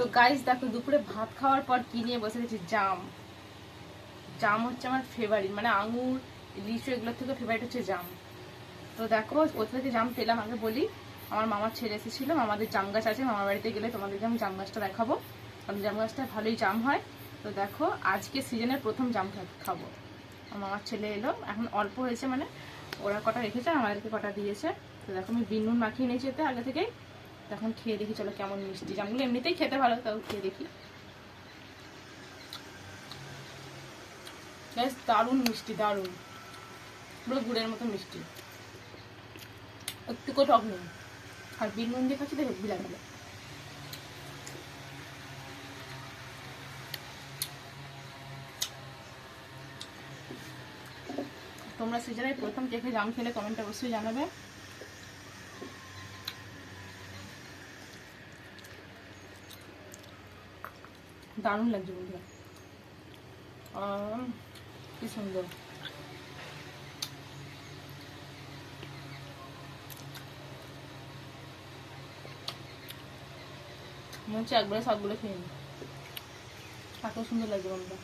তো গাইস দেখো দুপুরে ভাত খাওয়ার পর কি নিয়ে বসে গেছি, জাম। জাম হচ্ছে আমার ফেভারিট, মানে আঙুর লিচু এগুলোর থেকে ফেভারিট হচ্ছে জাম। তো দেখো কোথা থেকে জাম পেলাম আগে বলি। আমার মামার ছেলে এসেছিলো, আমাদের জাম গাছ আছে, মামার বাড়িতে গেলে তোমাদেরকে আমি জাম গাছটা দেখাবো, কারণ জাম গাছটা ভালোই জাম হয়। তো দেখো আজকে সিজনের প্রথম জাম খাবো। মামার ছেলে এলো, এখন অল্প হয়েছে, মানে ওরা কটা রেখেছে আমাদেরকে কটা দিয়েছে। তো দেখো আমি বিন নুন মাখিয়ে নিয়েছি এতে আগে থেকেই। তখন খেয়ে দেখি চলো কেমন মিষ্টি। জামগুলো এমনিতেই খেতে ভালো, তাও খেয়ে দেখি। বেশ দারুণ মিষ্টি, দারুণ, পুরো গুড়ের মতো মিষ্টি, একটু টক নেই। আর বিন নুন দিয়ে খাচ্ছি দেখো বিলা গেলে। তোমরা সিজনের প্রথম কে জাম খেলে কমেন্টে অবশ্যই জানাবে। দারুণ লাগছে বন্ধুরা, কি সুন্দর। মনে হচ্ছে একবারে সবগুলো খেয়ে নি, এত সুন্দর লাগছে বন্ধুরা।